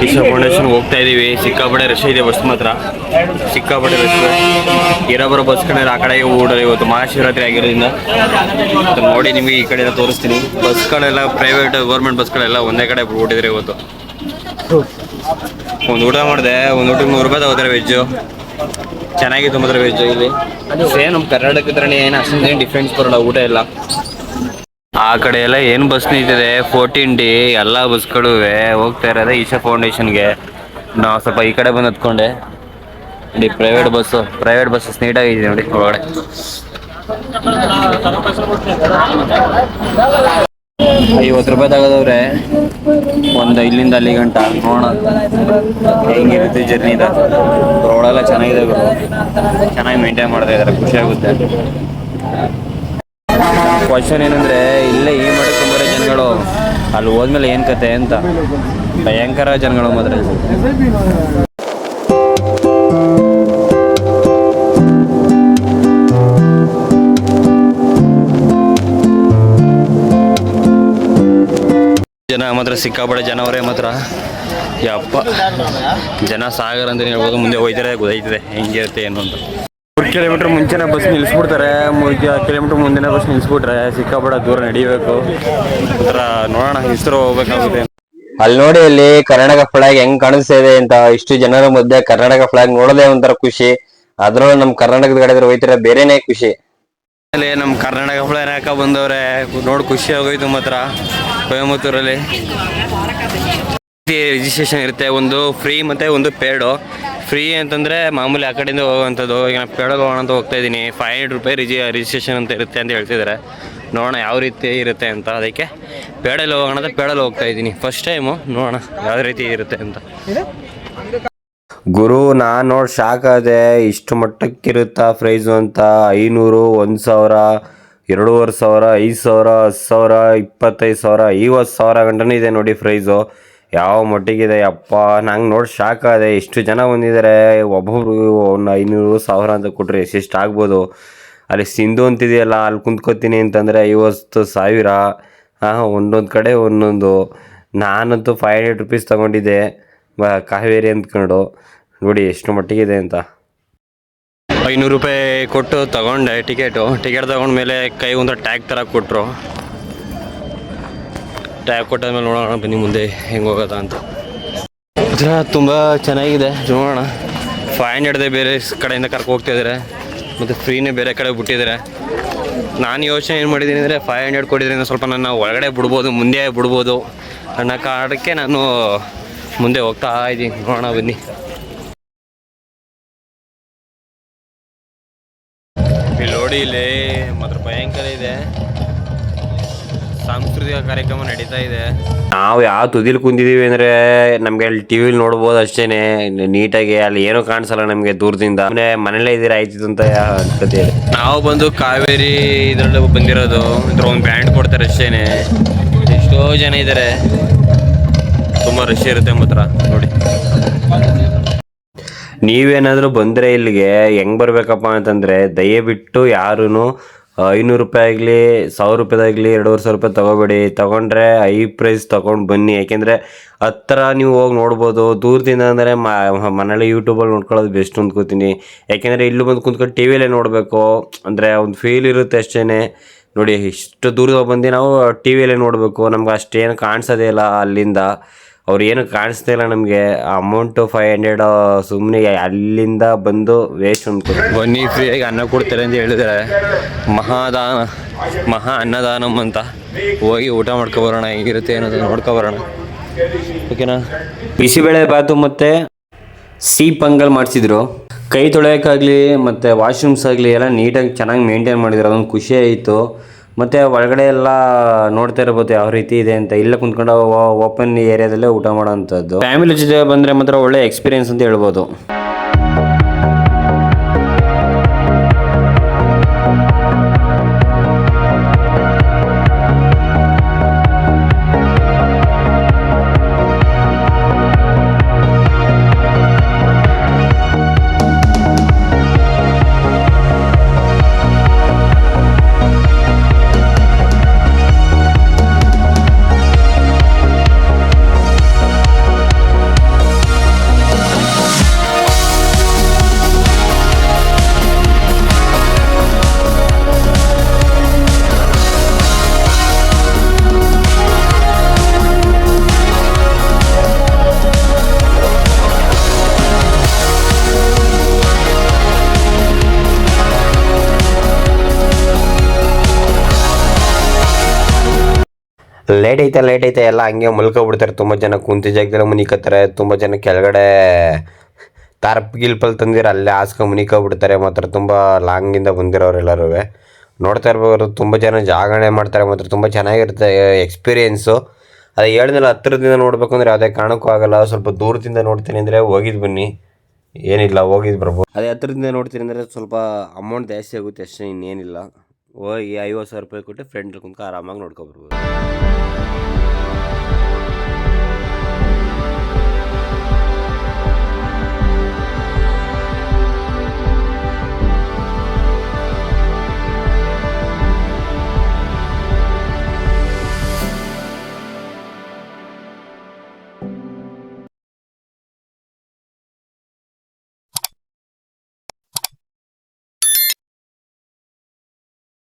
Isha foundation ಹೋಗ್ತಾ ಇದೀವಿ. ಸಿಕ್ಕಾಪಟ್ಟೆ ರಶ್ ಇದೆ, ಬಸ್ ಮಾತ್ರ ಸಿಕ್ಕಾಪಟ್ಟೆ ರಶ್. ಬರೋ ಬಸ್ಗಳೆಲ್ಲ ಆ ಕಡೆಗೆ ಓಡೋದು. ಇವತ್ತು ಮಹಾಶಿವರಾತ್ರಿ ಆಗಿರೋದ್ರಿಂದ ನೋಡಿ ನಿಮಗೆ ಈ ಕಡೆ ತೋರಿಸ್ತೀನಿ. ಬಸ್ಗಳೆಲ್ಲ ಪ್ರೈವೇಟ್ ಗೌರ್ಮೆಂಟ್ ಬಸ್ಗಳೆಲ್ಲ ಒಂದೇ ಕಡೆ ಓಡಿದ್ರೆ ಇವತ್ತು. ಒಂದು ಊಟ ಮಾಡಿದೆ, ಒಂದು ಊಟಕ್ಕೆ 100 ರೂಪಾಯಿ ತಗೋತಾರೆ ವೆಜ್ಜು. ಚೆನ್ನಾಗಿತ್ತು ಮಾತ್ರ ವೆಜ್ಜು. ಇಲ್ಲಿ ಸೇಮ್ ನಮ್ಮ ಕರ್ನಾಟಕದ ಥರನೇ ಏನು ಅಷ್ಟೊಂದೇನು ಡಿಫ್ರೆನ್ಸ್ ಬರೋಲ್ಲ ಊಟ ಎಲ್ಲ. ಆ ಕಡೆ ಎಲ್ಲ ಏನು ಬಸ್ ನಿಂತಿದೆ 14D ಎಲ್ಲ ಬಸ್ಗಳು ಹೋಗ್ತಾ ಇರೋದೇ ಈಶಾ ಫೌಂಡೇಶನ್ಗೆ. ನಾವು ಸ್ವಲ್ಪ ಈ ಕಡೆ ಬಂದು ಹತ್ಕೊಂಡೆ ನೋಡಿ. ಪ್ರೈವೇಟ್ ಬಸ್ಸಸ್ ನೀಟಾಗಿದೆ ನೋಡಿ ಒಳಗಡೆ. 50 ರೂಪಾಯಿ ತಗೋದವ್ರೆ ಒಂದು ಇಲ್ಲಿಂದ ಅಲ್ಲಿ ಗಂಟ. ನೋಡೋಣ ಹೆಂಗಿರುತ್ತೆ ಜರ್ನಿ. ರೋಡೆಲ್ಲ ಚೆನ್ನಾಗಿದೆ, ಚೆನ್ನಾಗಿ ಮೇಂಟೈನ್ ಮಾಡ್ತಾ ಇದ್ದಾರೆ, ಖುಷಿ ಆಗುತ್ತೆ. ಕ್ವಶನ್ ಏನಂದ್ರೆ ಇಲ್ಲೇ ಈ ಮಾಡ್ಕೊಂಬರೋ ಜನಗಳು ಅಲ್ಲಿ ಹೋದ್ಮೇಲೆ ಏನು ಕತೆ ಅಂತ. ಭಯಂಕರ ಜನಗಳು ಮಾತ್ರ. ಜನ ಮಾತ್ರ ಸಿಕ್ಕಾಪಟ್ಟೆ ಜನ ಅವರೇ ಮಾತ್ರ. ಯಪ್ಪ ಜನ ಸಾಗರ ಅಂತ ಹೇಳ್ಬೋದು. ಮುಂದೆ ಹೋಯ್ತಾರೆ ಗೊತ್ತಾಯ್ತದೆ ಹೆಂಗಿರುತ್ತೆ ಏನು ಅಂತ. 3 ಕಿಲೋಮೀಟರ್ ಮುಂಚೆನೇ ಬಸ್ ನಿಲ್ಲಿಸ್ಬಿಡ್ತಾರೆ. 3 ಕಿಲೋಮೀಟರ್ ಮುಂದಿನ ಬಸ್ ನಿಲ್ಲಿಸ್ಬಿಟ್ರೆ ಸಿಕ್ಕಾಪಟ್ಟೆ ದೂರ ನಡಿಬೇಕು. ಒಂಥರ ನೋಡೋಣ ಹೆಸರು ಹೋಗ್ಬೇಕಾಗುತ್ತೆ. ಅಲ್ಲಿ ನೋಡಿ, ಅಲ್ಲಿ ಕರ್ನಾಟಕ ಫ್ಲಾಗ್ ಹೆಂಗ್ ಕಾಣಿಸ್ತಾ ಇದೆ ಅಂತ. ಇಷ್ಟು ಜನರ ಮಧ್ಯೆ ಕರ್ನಾಟಕ ಫ್ಲಾಗ್ ನೋಡೋದೇ ಒಂಥರ ಖುಷಿ. ಅದ್ರಲ್ಲೂ ನಮ್ ಕರ್ನಾಟಕದ ಕಡೆ ಹೋಯ್ತಾರೆ ಬೇರೆನೇ ಖುಷಿ. ನಮ್ಮ ಕರ್ನಾಟಕ ಫ್ಲಾಗ್ ಹಾಕ ಬಂದವ್ರೆ ನೋಡಿ, ಖುಷಿ ಆಗೋಯ್ತು ಮಾತ್ರ. ಕೊಯಮತ್ತೂರಲ್ಲಿ ರಿಜಿಸ್ಟ್ರೇಷನ್ ಇರುತ್ತೆ, ಒಂದು ಫ್ರೀ ಮತ್ತು ಒಂದು ಪೇಡು. ಫ್ರೀ ಅಂತಂದರೆ ಮಾಮೂಲಿ ಆ ಕಡೆಯಿಂದ ಹೋಗುವಂಥದ್ದು. ಈಗ ನಾನು ಪೇಡಲ್ಲಿ ಹೋಗೋಣ ಅಂತ ಹೋಗ್ತಾ ಇದ್ದೀನಿ. 500 ರೂಪಾಯಿ ರಿಜಿಸ್ಟ್ರೇಷನ್ ಅಂತ ಇರುತ್ತೆ ಅಂತ ಹೇಳ್ತಿದ್ದಾರೆ. ನೋಡೋಣ ಯಾವ ರೀತಿ ಇರುತ್ತೆ ಅಂತ. ಅದಕ್ಕೆ ಪೇಡಲ್ಲಿ ಹೋಗೋಣ ಅಂತ ಪೇಡಲ್ಲಿ ಹೋಗ್ತಾ ಇದ್ದೀನಿ ಫಸ್ಟ್ ಟೈಮು. ನೋಡೋಣ ಯಾವ ರೀತಿ ಇರುತ್ತೆ ಅಂತ. ಗುರು ನಾನು ನೋಡಿ ಶಾಕ್ ಆದೆ. ಇಷ್ಟು ಮಟ್ಟಕ್ಕಿರುತ್ತಾ ಪ್ರೈಸು ಅಂತ. 500, 1000, 2500, 5000, 10000, 25,000, 50,000 ಗಂಟನೂ ಇದೆ ನೋಡಿ ಪ್ರೈಸು. ಯಾವ ಮಟ್ಟಿಗಿದೆ ಅಪ್ಪ. ನಂಗೆ ನೋಡಿ ಶಾಕ್ ಆದೆ. ಇಷ್ಟು ಜನ ಬಂದಿದ್ದಾರೆ. ಒಬ್ಬೊಬ್ರು ಒಂದು 500, 1000 ಅಂತ ಕೊಟ್ಟರೆ ಎಷ್ಟೆಷ್ಟು ಆಗ್ಬೋದು. ಅಲ್ಲಿ ಸಿಂಧು ಅಂತಿದೆಯಲ್ಲ, ಅಲ್ಲಿ ಕುಂತ್ಕೋತೀನಿ ಅಂತಂದರೆ 50,000. ಒಂದೊಂದು ಕಡೆ ಒಂದೊಂದು. ನಾನಂತೂ 500 ರೂಪೀಸ್ ತೊಗೊಂಡಿದ್ದೆ ಕಾವೇರಿ ಅಂದ್ಕೊಂಡು. ನೋಡಿ ಎಷ್ಟು ಮಟ್ಟಿಗಿದೆ ಅಂತ. 500 ರೂಪಾಯಿ ಕೊಟ್ಟು ತಗೊಂಡೆ ಟಿಕೆಟ್ ತಗೊಂಡ್ಮೇಲೆ ಕೈ ಒಂದು ಟ್ಯಾಗ್ ಥರ ಕೊಟ್ಟರು. ಟ್ಯಾಗ್ ಕೊಟ್ಟಾದ್ಮೇಲೆ ನೋಡೋಣ ಬನ್ನಿ ಮುಂದೆ ಹೆಂಗೆ ಹೋಗೋದ ಅಂತ. ತುಂಬ ಚೆನ್ನಾಗಿದೆ ನೋಡೋಣ. 500 ಬೇರೆ ಕಡೆಯಿಂದ ಕರ್ಕೊ ಹೋಗ್ತಾ ಇದ್ದಾರೆ, ಮತ್ತು ಫ್ರೀನೇ ಬೇರೆ ಕಡೆ ಬಿಟ್ಟಿದ್ದಾರೆ. ನಾನು ಯೋಚನೆ ಏನು ಮಾಡಿದ್ದೀನಿ ಅಂದರೆ 500 ಕೊಟ್ಟಿದ್ದರಿಂದ ಸ್ವಲ್ಪ ನನ್ನ ಒಳಗಡೆ ಬಿಡ್ಬೋದು, ಮುಂದೆ ಬಿಡ್ಬೋದು ಅನ್ನೋ ಕಾರಣಕ್ಕೆ ನಾನು ಮುಂದೆ ಹೋಗ್ತಾ ಇದ್ದೀನಿ. ನೋಡೋಣ ಬನ್ನಿ. ಇಲ್ಲಿ ನೋಡಿ, ಇಲ್ಲಿ ಮಾತ್ರ ಭಯಂಕರ ಇದೆ. ಸಾಂಸ್ಕೃತಿಕ ಕಾರ್ಯಕ್ರಮ ನಡೀತಾ ಇದೆ. ನಾವು ಯಾವ ತುದಿಲಿ ಕುಂತಿದ್ದೀವಿ ಅಂದರೆ ನಮಗೆ ಅಲ್ಲಿ ಟಿ ವಿಲಿ ನೋಡ್ಬೋದು ಅಷ್ಟೇ ನೀಟಾಗಿ. ಅಲ್ಲಿ ಏನೂ ಕಾಣಿಸಲ್ಲ ನಮಗೆ ದೂರದಿಂದ. ಮನೇಲೇ ಇದ್ದೀರಾ ಆಯ್ತಿದ್ದು ಅಂತ ಅನ್ಕೋತೀವಿ. ನಾವು ಬಂದು ಕಾವೇರಿ ಇದರಲ್ಲಿ ಬಂದಿರೋದು. ಇದ್ರ ಒಂದು ಬ್ಯಾಂಡ್ ಕೊಡ್ತಾರೆ ಅಷ್ಟೇ. ಎಷ್ಟೋ ಜನ ಇದ್ದಾರೆ, ತುಂಬ ರಶ್ ಇರುತ್ತೆ ಮಾತ್ರ ನೋಡಿ. ನೀವೇನಾದರೂ ಬಂದರೆ ಇಲ್ಲಿಗೆ ಹೆಂಗೆ ಬರಬೇಕಪ್ಪ ಅಂತಂದರೆ, ದಯವಿಟ್ಟು ಯಾರೂ 500 ರೂಪಾಯಿ ಆಗಲಿ 1000 ರೂಪಾಯಿದಾಗಲಿ 2500 ರೂಪಾಯಿ ತೊಗೋಬೇಡಿ. ತೊಗೊಂಡ್ರೆ ಪ್ರೈಸ್ ತೊಗೊಂಡು ಬನ್ನಿ. ಯಾಕೆಂದರೆ ಹತ್ತಿರ ನೀವು ಹೋಗಿ ನೋಡ್ಬೋದು. ದೂರದಿಂದ ಅಂದರೆ ಮನೇಲಿ ಯೂಟ್ಯೂಬಲ್ಲಿ ನೋಡ್ಕೊಳ್ಳೋದು ಬೆಸ್ಟ್ ಅಂದ್ಕೋತೀನಿ. ಯಾಕೆಂದರೆ ಇಲ್ಲೂ ಬಂದು ಕುಂತ್ಕೊಂಡು ಟಿ ವಿಯಲ್ಲೇ ನೋಡಬೇಕು ಅಂದರೆ ಒಂದು ಫೀಲ್ ಇರುತ್ತೆ ಅಷ್ಟೇ. ನೋಡಿ ಇಷ್ಟು ದೂರ ಬಂದು ನಾವು ಟಿ ವಿಯಲ್ಲೇ ನೋಡಬೇಕು. ನಮ್ಗೆ ಅಷ್ಟೇನು ಕಾಣಿಸೋದೇ ಇಲ್ಲ ಅಲ್ಲಿಂದ. ಅವ್ರು ಏನು ಕಾಣಿಸ್ತಾ ಇಲ್ಲ ನಮಗೆ. ಅಮೌಂಟು 500 ಸುಮ್ಮನೆ ಅಲ್ಲಿಂದ ಬಂದು ವೇಸ್ಟ್ ಅಂದ್ಕೊಂಡು ಬನ್ನಿ. ಫ್ರೀಯಾಗಿ ಅನ್ನ ಕೊಡ್ತಾರೆ ಅಂತ ಹೇಳಿದ್ದಾರೆ. ಮಹಾ ಅನ್ನದಾನಮ್ ಅಂತ. ಹೋಗಿ ಊಟ ಮಾಡ್ಕೊಬರೋಣ, ಹೆಂಗಿರುತ್ತೆ ಅನ್ನೋದು ನೋಡ್ಕೊಬರೋಣ. ಓಕೆನಾ. ಬಿಸಿಬೇಳೆ ಬಾತು ಮತ್ತು ಸಿಹಿ ಪೊಂಗಲ್ ಮಾಡಿಸಿದ್ರು. ಕೈ ತೊಳೆಯೋಕ್ಕಾಗಲಿ ಮತ್ತು ವಾಶ್ರೂಮ್ಸ್ ಆಗಲಿ ಎಲ್ಲ ನೀಟಾಗಿ ಚೆನ್ನಾಗಿ ಮೇಂಟೈನ್ ಮಾಡಿದ್ರು. ಅದೊಂದು ಖುಷಿ ಆಯಿತು. ಮತ್ತು ಒಳಗಡೆ ಎಲ್ಲ ನೋಡ್ತಾ ಇರ್ಬೋದು ಯಾವ ರೀತಿ ಇದೆ ಅಂತ. ಇಲ್ಲ ಕುಂತ್ಕೊಂಡು ಓಪನ್ ಏರಿಯಾದಲ್ಲೇ ಊಟ ಮಾಡೋ ಅಂಥದ್ದು. ಫ್ಯಾಮಿಲಿ ಜೊತೆ ಬಂದರೆ ಮಾತ್ರ ಒಳ್ಳೆ ಎಕ್ಸ್ಪೀರಿಯೆನ್ಸ್ ಅಂತ ಹೇಳ್ಬೋದು. ಲೇಟ್ ಐತೆ ಎಲ್ಲ ಹಂಗೆ ಮಲ್ಕೊಬಿಡ್ತಾರೆ. ತುಂಬ ಜನ ಕುಂತಿ ಜಾಗದಲ್ಲಿ ಮುನಿಕತ್ತಾರೆ, ತುಂಬ ಜನ ಕೆಳಗಡೆ ತಾರ್ಪ್ ಗಿಲ್ಪಲ್ ತಂದಿರ ಅಲ್ಲೇ ಹಾಸ್ಕೊಂಡು ಮುನಿಕೊಬಿಡ್ತಾರೆ. ಮಾತ್ರ ತುಂಬ ಲಾಂಗಿಂದ ಬಂದಿರೋರೆಲ್ಲರೂ ನೋಡ್ತಾ ಇರ್ಬೋದು. ತುಂಬ ಜನ ಜಾಗರಣೆ ಮಾಡ್ತಾರೆ, ಮಾತ್ರ ತುಂಬ ಚೆನ್ನಾಗಿರುತ್ತೆ ಎಕ್ಸ್ಪೀರಿಯೆನ್ಸು. ಅದು ಹೇಳಿದ್ಮೇಲೆ ಹತ್ತಿರದಿಂದ ನೋಡಬೇಕು ಅಂದರೆ ಯಾವುದೇ ಕಾರಣಕ್ಕೂ ಆಗಲ್ಲ. ಸ್ವಲ್ಪ ದೂರದಿಂದ ನೋಡ್ತೀನಿ ಅಂದರೆ ಹೋಗಿದ್ದು ಬನ್ನಿ, ಏನಿಲ್ಲ ಹೋಗಿದ್ದು ಬರ್ಬೋದು. ಅದೇ ಹತ್ತಿರದಿಂದ ನೋಡ್ತೀನಿ ಅಂದರೆ ಸ್ವಲ್ಪ ಅಮೌಂಟ್ ಜಾಸ್ತಿ ಆಗುತ್ತೆ ಅಷ್ಟೇ, ಇನ್ನೇನಿಲ್ಲ. ಹೋಗಿ 50,000 ರೂಪಾಯಿ ಕೊಟ್ಟು ಫ್ರೆಂಡ್ ಕುಂತ್ಕೊಂಡು ಆರಾಮಾಗಿ ನೋಡ್ಕೊಬರ್ಬೋದು.